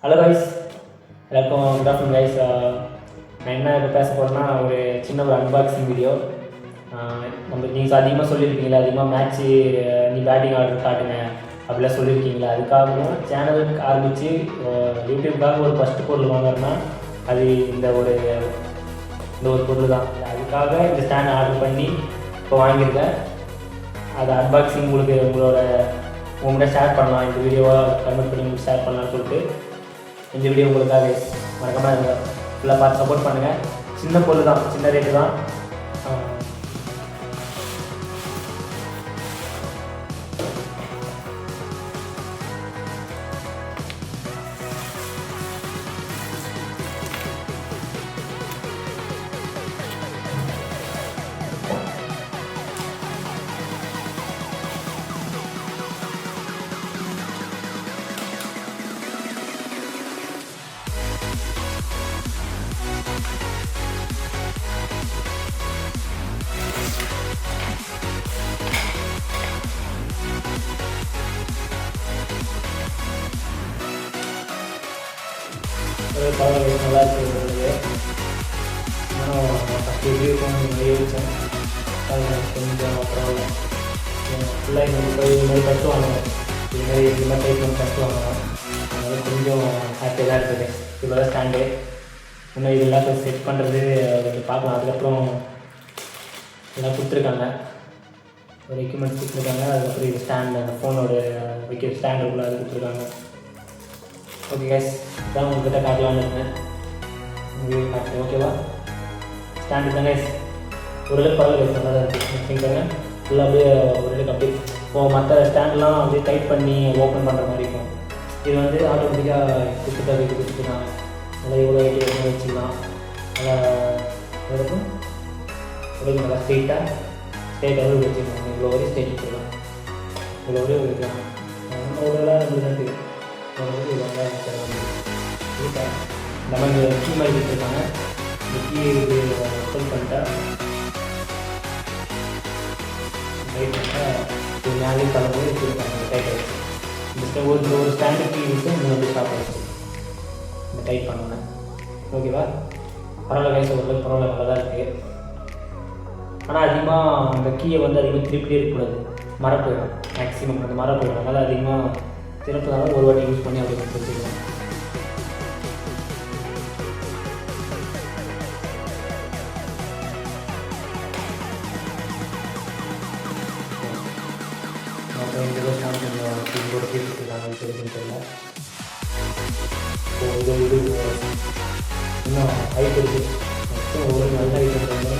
Hello guys, எல்லாருக்கும் good afternoon guys. நான் என்ன இப்போ பேச போகிறேன்னா ஒரு சின்ன ஒரு அன்பாக்சிங் வீடியோ. நம்ம நீங்கள் அதிகமாக சொல்லியிருக்கீங்களா, அதிகமாக மேட்ச்சு நீ பேட்டிங் ஆர்டர் காட்டுங்க அப்படிலாம் சொல்லியிருக்கீங்களா. அதுக்காகவும் சேனல் ஆரம்பித்து யூடியூப்காக ஒரு ஃபஸ்ட்டு பொருள் வாங்குறேன்னா அது இந்த ஒரு பொருள் தான். அதுக்காக இந்த ஸ்டாண்ட் ஆர்டர் பண்ணி இப்போ வாங்கியிருக்கேன். அது அன்பாக்சிங் உங்கள்கிட்ட ஷேர் பண்ணலாம், இந்த வீடியோவை கன்வெர்ட் பண்ணி உங்களுக்கு ஷேர் பண்ணலாம்னு சொல்லிட்டு இந்த வீடியோ உங்களுக்காக மறக்காமல் ஃபுல்லாக பார்த்து சப்போர்ட் பண்ணுங்கள். சின்ன பொருள் தான், சின்ன ரேட்டு தான். பரவாயில்ல, நல்லா இருக்குது. நானும் ஃபஸ்ட்டு ரிவ்யூ பண்ணி யோசித்தேன். அது கொஞ்சம் பரவாயில்ல. ஃபுல்லாக இந்த மாதிரி ஃபஸ்ட்டு வாங்கினேன். இந்த மாதிரி டைப் பண்ணி ஃபஸ்ட்டு வாங்கினோம். அதனால் கொஞ்சம் ஹாப்பியாக தான் இருக்குது. இப்போ தான் ஸ்டாண்டு இன்னும் இதெல்லாம் இப்போ செட் பண்ணுறது கொஞ்சம் பார்க்கலாம். அதுக்கப்புறம் எல்லாம் கொடுத்துருக்காங்க, ஒரு எக்யூப்மெண்ட்ஸ் கொடுத்துருக்காங்க. அதுக்கப்புறம் இது ஸ்டாண்ட், அந்த ஃபோனோட வைக்கிற ஸ்டாண்ட் இருக்குள்ள அது கொடுத்துருக்காங்க. ஓகே கேஸ், இதான் உங்கள்கிட்ட காட்டலான்னு இருக்கேன். உங்களுக்கு காட்டுறேன், ஓகேவா? ஸ்டாண்டு தான் கேஸ், ஓரளவுக்கு பரவாயில்ல, நல்லா தான் இருக்குது. நெக்ஸ்ட்டுங்க ஃபுல்லாக அப்படியே ஓரளவுக்கு அப்படியே இப்போது மற்ற ஸ்டாண்ட்லாம் அப்படியே டைட் பண்ணி ஓப்பன் பண்ணுற மாதிரி இருக்கும். இது வந்து ஆட்டோமேட்டிக்காக கொடுத்துக்கலாம். நல்லா எவ்வளோ ஐடி வச்சுக்கலாம். நல்லா இருக்கும், ஓரளவுக்கு நல்லா ஸ்ட்ரெயிட்டாக வச்சுக்கலாம். இவ்வளோ வரையும் ஸ்ட்ரெயிட் வச்சுக்கலாம், இவ்வளோ வரையும் வைக்கலாம். ஓரளவு நம்மளுக்கு இருக்குது. இந்த மாதிரி கீ மாதிரி கொடுத்துருக்காங்க. இந்த கீ ஓப்பன் பண்ணிட்டா டைட் பண்ணிட்டால் இது மேலே கலந்து வச்சுருக்காங்க. டைட் ஆகிடுச்சு. இந்த ஒரு ஸ்டாண்டர்ட் கீ விட்டு வந்து ஸ்டாப் ஆகிடுச்சு இந்த டைட் பண்ணோன்னே. ஓகேவா? பரவாயில்ல கைஸ், ஓரளவுக்கு பரவாயில்ல, நல்லா தான் இருக்குது. ஆனால் அதிகமாக அந்த கீயை வந்து அதிகமாக திருப்பிட்டே இருக்கக்கூடாது, மரம் போயிடும். மேக்ஸிமம் அந்த மரம் போயிடும். அதனால் அதிகமாக திருப்பதால ஒரு வாட்டி யூஸ் பண்ணி அப்படி வச்சுக்கலாம். அப்புறம் இந்த ஸ்டாண்ட் கொஞ்சம் இதோட கேட்டுருக்காங்க தெரியல. ஸோ இது இன்னும் ஹைட் இருக்குது. நெக்ஸ்ட்டு ஒரு நல்ல ஹைட் வந்து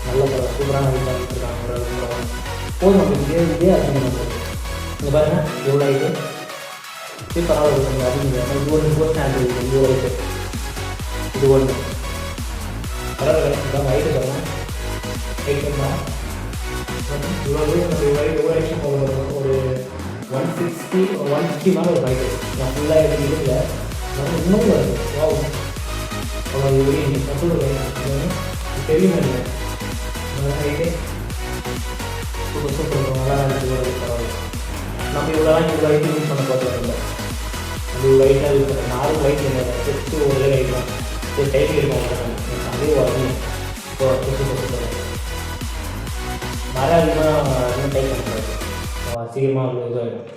நல்ல சூப்பரான ஹைட் ஆகிட்டுருக்காங்க. ஒரு போதும் நமக்கு இதே அதிகம். இங்கே பாருங்கள் எவ்வளோ ஆகிட்டு இது பரவாயில்ல, கொஞ்சம் அதிகம். இது ஒன்று போஸ்ட் ஹேண்ட் இருக்குது, இவ்வளோ ஆகிட்டு இது ஒன்று பரவாயில்ல. இதான் ஹைட்டு பாருங்கள், ஹைட் பண்ணால் இவ்வளோ எவ்வளோ ஆகிட்டு ஒரு 160 மேலே ஒரு ஹைட்டு. நான் ஃபுல்லாக எடுத்து இல்லை, இன்னும் வருது. அவ்வளோ இது தெரியுமே இல்லை ஹைட்டு. சூப்பர் சூப்பர், நல்லா இருக்குது. பரவாயில்ல, நம்ம இவ்வளோலாம் இவ்வளோ ஹைட்டு யூஸ் பண்ண போகிறதில்ல. அது இவ்வளோ ஹைட்டாக யூஸ் பண்ணுறேன். நார்மல் ஹைட் இல்லை, ஜஸ்ட்டு ஒரு ஹைட் தான். சரி டைட் இருக்கும், அதே வரணும். இப்போ சூப்பர் மரம் அதிகமாக டைட் பண்ணக்கூடாது, சீக்கிரமாக அவ்வளோ இதாகிடும்.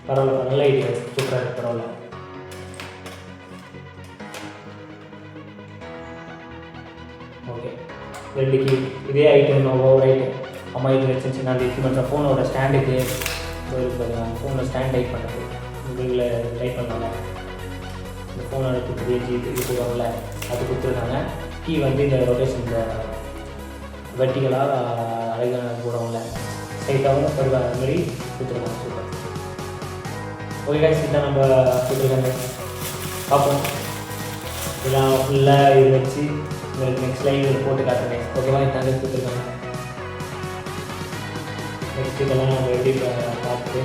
பரவாயில்ல, நல்ல ஐடியா, சூப்பராக இருக்குது. பரவாயில்ல. ஓகே, 2 கீ இதே ஐட்டம் ஓவர் ஐட்டம். அம்மா இது சின்ன அந்த எக்யூப்மெண்ட்ஸ் ஃபோனோட ஸ்டாண்டுக்கு பார்த்தீங்கன்னா ஃபோனில் ஸ்டாண்ட் டைப் பண்ணுறது இதில் டைப் பண்ணலாம். இந்த ஃபோனோட கொடுத்து இது போடுவாங்கள்ல அது கொடுத்துருக்காங்க. கீ வந்து இந்த ரொட்டேஷன் இந்த வெர்டிகலாக அழகாக போடுவாங்கள்ல ஸ்ட்ரைட்டாகவும் பருவ அது மாதிரி கொடுத்துருக்காங்க. சூப்பர். ஓகே கைஸ், இதான் நம்ம கொடுத்துருக்காங்க, பார்ப்போம். இதெல்லாம் ஃபுல்லாக இது வச்சு நெக்ஸ்ட் லைன் இதில் போட்டு காட்டுறேன். ஓகேவா? இதாங்க கொடுத்துருக்காங்க. நெக்ஸ்ட் இதெல்லாம் நம்ம எப்படி பார்த்துட்டு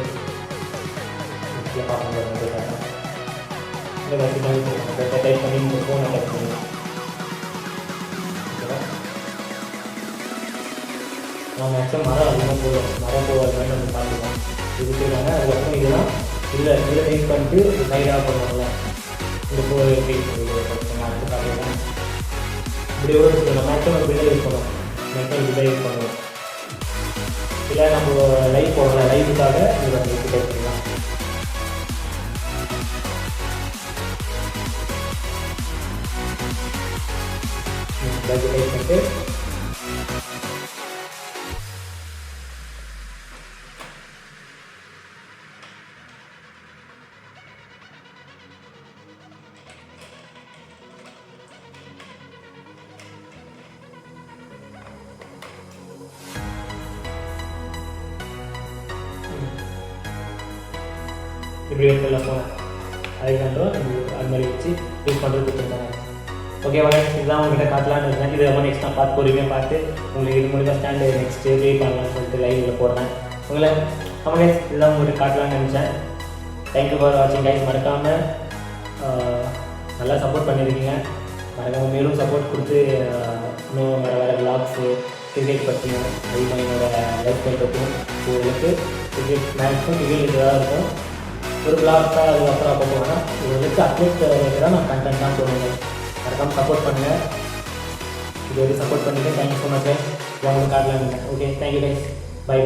நெக்ஸ்ட்டில் பார்ப்போம். இந்த வச்சு டைப் பண்ணி இந்த ஃபோனை டைப் பண்ணுவோம். ஓகேவா? நான் மேக்ஸிமம் மரம் அதிகமாக போடுவோம், மரம் போகாத மாதிரி நம்ம பார்த்துக்கலாம். இது செய்வாங்க. அதுக்கப்புறம் இதெல்லாம் இதில் யூஸ் பண்ணிட்டு சைடாக பண்ணுவாங்கள்ல, இந்த போர் எப்படி அடுத்து பார்க்கலாம். இப்படி ஒரு மேக்ஸிமம் இப்படி யூஸ் பண்ணுவோம், மேக்ஸிமம் இப்படி யூஸ் பண்ணுவோம். இல்லை நம்ம லைவ் போடலாம், லைவுக்காக இதை யூஸ் பண்ணிக்கலாம். லைவ் டைப் பண்ணிட்டு இப்படி எடுத்துலாம் போனேன். அதுக்கப்புறம் அது மாதிரி வச்சு யூஸ் பண்ணுறது கொடுத்துருக்காங்க. ஓகே வாங்க, இதுதான் உங்கள்கிட்ட காட்டலான்னு இருந்தேன். இது ரொம்ப நெக்ஸ்ட் நான் பார்த்து பொறுமையாக பார்த்து உங்களுக்கு இது மூலிமா ஸ்டாண்டு நெக்ஸ்ட்டு ப்ளே பண்ணலாம்னு சொல்லிட்டு லைவில் போடுறேன். உங்களை ஆமாங்க, இதுதான் உங்கள்கிட்ட காட்டலான்னு நினச்சேன். தேங்க்யூ ஃபார் வாட்சிங் கைஸ். மறக்காமல் நல்லா சப்போர்ட் பண்ணியிருக்கீங்க. மறக்காமல் மேலும் சப்போர்ட் கொடுத்து இன்னும் வேறு விளாக்ஸு கிரிக்கெட் பற்றி அதிகமாக என்னோடய லைஃப் பண்ணுறதுக்கும் உங்களுக்கு கிரிக்கெட் மேட்ச்சும் கிரிக்கெட் தான் இருக்கும். ஒரு விளாக்ஸாக அதுக்கப்புறம் அப்போ போனால் உங்களுக்கு அப்டேட் தான் நான் கண்டென்ட் தான் போடுவேன். மறக்காமல் சப்போர்ட் பண்ணுங்கள். இது வரைக்கும் சப்போர்ட் பண்ணிவிட்டு தேங்க்யூ ஸோ மச் கைஸ். உங்களுக்கு காட்டலாம். Okay, thank you guys. பை.